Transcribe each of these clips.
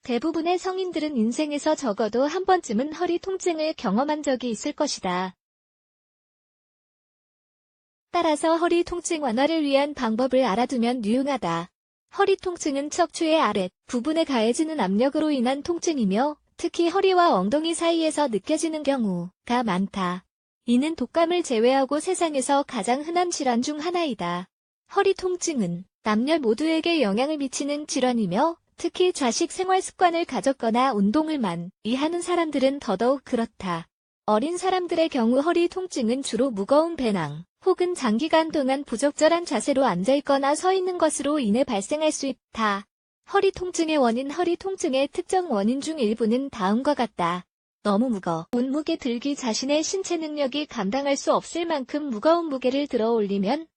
대부분의 성인들은 인생에서 적어도 한 번쯤은 허리 통증을 경험한 적이 있을 것이다. 따라서 허리 통증 완화를 위한 방법을 알아두면 유용하다. 허리 통증은 척추의 아랫 부분에 가해지는 압력으로 인한 통증이며 특히 허리와 엉덩이 사이에서 느껴지는 경우가 많다. 이는 독감을 제외하고 세상에서 가장 흔한 질환 중 하나이다. 허리 통증은 남녀 모두에게 영향을 미치는 질환이며 특히 좌식 생활 습관을 가졌거나 운동을 많이 하는 사람들은 더더욱 그렇다. 어린 사람들의 경우 허리 통증은 주로 무거운 배낭 혹은 장기간 동안 부적절한 자세로 앉아있거나 서 있는 것으로 인해 발생할 수 있다. 허리 통증의 원인 허리 통증의 특정 원인 중 일부는 다음과 같다. 너무 무거운 무게 들기 자신의 신체 능력이 감당할 수 없을 만큼 무거운 무게를 들어 올리면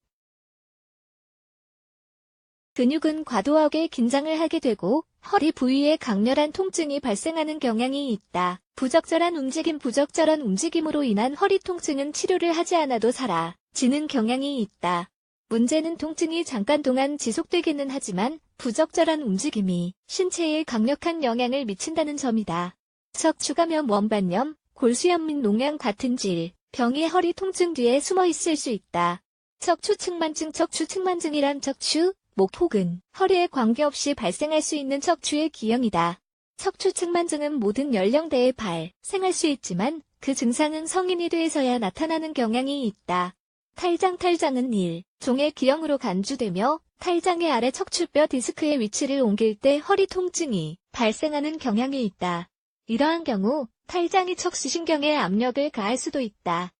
근육은 과도하게 긴장을 하게 되고 허리 부위에 강렬한 통증이 발생하는 경향이 있다. 부적절한 움직임으로 인한 허리 통증은 치료를 하지 않아도 사라지는 경향이 있다. 문제는 통증이 잠깐 동안 지속되기는 하지만 부적절한 움직임이 신체에 강력한 영향을 미친다는 점이다. 척추감염, 원반염, 골수염 및 농양 같은 질병이 허리 통증 뒤에 숨어 있을 수 있다. 척추측만증이란 척추, 목 혹은 허리에 관계없이 발생할 수 있는 척추의 기형이다. 척추측만증은 모든 연령대에 발생할 수 있지만 그 증상은 성인이 돼서야 나타나는 경향이 있다. 탈장은 일종의 기형으로 간주되며 탈장의 아래 척추뼈 디스크의 위치를 옮길 때 허리 통증이 발생하는 경향이 있다. 이러한 경우 탈장이 척추신경에 압력을 가할 수도 있다.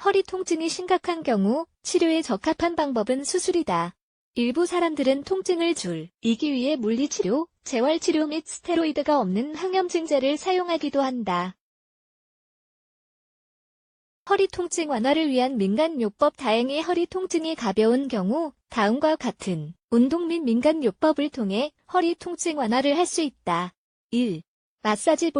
허리 통증이 심각한 경우 치료에 적합한 방법은 수술이다. 일부 사람들은 통증을 줄이기 위해 물리치료, 재활치료 및 스테로이드가 없는 항염증제를 사용하기도 한다. 허리 통증 완화를 위한 민간요법 다행히 허리 통증이 가벼운 경우 다음과 같은 운동 및 민간요법을 통해 허리 통증 완화를 할 수 있다. 1. 마사지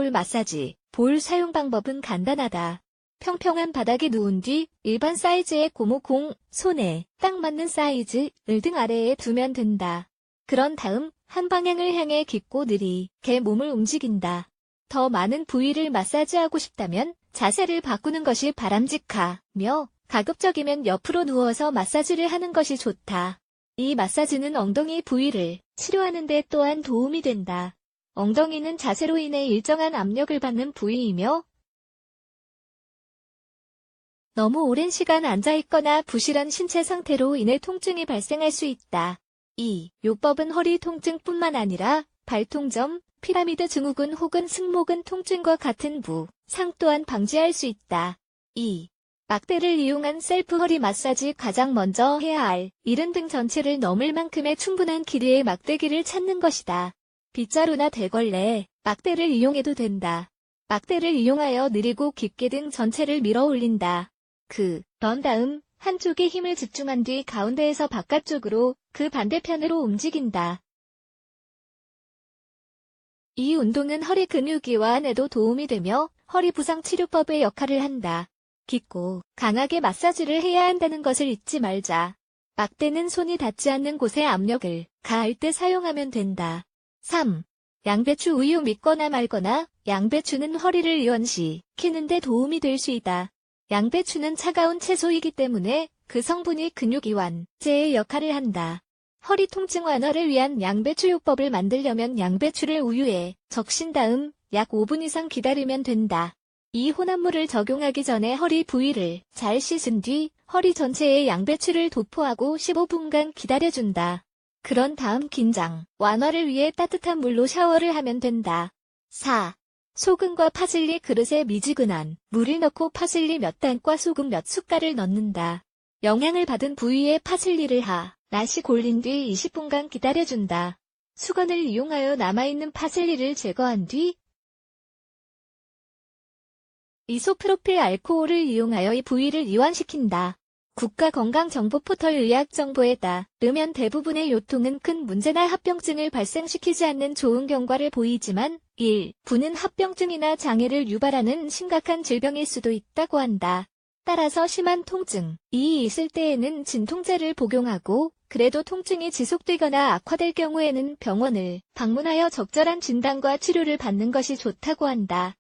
볼 사용 방법은 간단하다. 평평한 바닥에 누운 뒤 일반 사이즈의 고무공, 손에 딱 맞는 사이즈를 등 아래에 두면 된다. 그런 다음 한 방향을 향해 깊고 느리게 몸을 움직인다. 더 많은 부위를 마사지하고 싶다면 자세를 바꾸는 것이 바람직하며 가급적이면 옆으로 누워서 마사지를 하는 것이 좋다. 이 마사지는 엉덩이 부위를 치료하는 데 또한 도움이 된다. 엉덩이는 자세로 인해 일정한 압력을 받는 부위이며 너무 오랜 시간 앉아있거나 부실한 신체 상태로 인해 통증이 발생할 수 있다. 2. 요법은 허리 통증뿐만 아니라 발통점, 피라미드 증후군 혹은 승모근 통증과 같은 부상 또한 방지할 수 있다. 2. 막대를 이용한 셀프 허리 마사지 가장 먼저 해야 할 일은 등 전체를 넘을 만큼의 충분한 길이의 막대기를 찾는 것이다. 빗자루나 대걸레, 막대를 이용해도 된다. 막대를 이용하여 느리고 깊게 등 전체를 밀어 올린다. 그런 다음 한쪽에 힘을 집중한 뒤 가운데에서 바깥쪽으로 그 반대편으로 움직인다. 이 운동은 허리 근육 이완에도 도움이 되며 허리 부상 치료법의 역할을 한다. 깊고 강하게 마사지를 해야 한다는 것을 잊지 말자. 막대는 손이 닿지 않는 곳에 압력을 가할 때 사용하면 된다. 3. 양배추 우유 믿거나 말거나 양배추는 허리를 이완시키는 데 도움이 될 수 있다. 양배추는 차가운 채소이기 때문에 그 성분이 근육 이완제의 역할을 한다. 허리 통증 완화를 위한 양배추요법을 만들려면 양배추를 우유에 적신 다음 약 5분 이상 기다리면 된다. 이 혼합물을 적용하기 전에 허리 부위를 잘 씻은 뒤 허리 전체에 양배추를 도포하고 15분간 기다려준다. 그런 다음 긴장 완화를 위해 따뜻한 물로 샤워를 하면 된다. 4. 소금과 파슬리 그릇에 미지근한 물을 넣고 파슬리 몇 단과 소금 몇 숟갈을 넣는다. 영향을 받은 부위에 파슬리를 하나씩 골린 뒤 20분간 기다려준다. 수건을 이용하여 남아있는 파슬리를 제거한 뒤 이소프로필 알코올을 이용하여 이 부위를 이완시킨다. 국가건강정보포털 의학정보에 따르면 대부분의 요통은 큰 문제나 합병증을 발생시키지 않는 좋은 경과를 보이지만 일부는 합병증이나 장애를 유발하는 심각한 질병일 수도 있다고 한다. 따라서 심한 통증이 있을 때에는 진통제를 복용하고 그래도 통증이 지속되거나 악화될 경우에는 병원을 방문하여 적절한 진단과 치료를 받는 것이 좋다고 한다.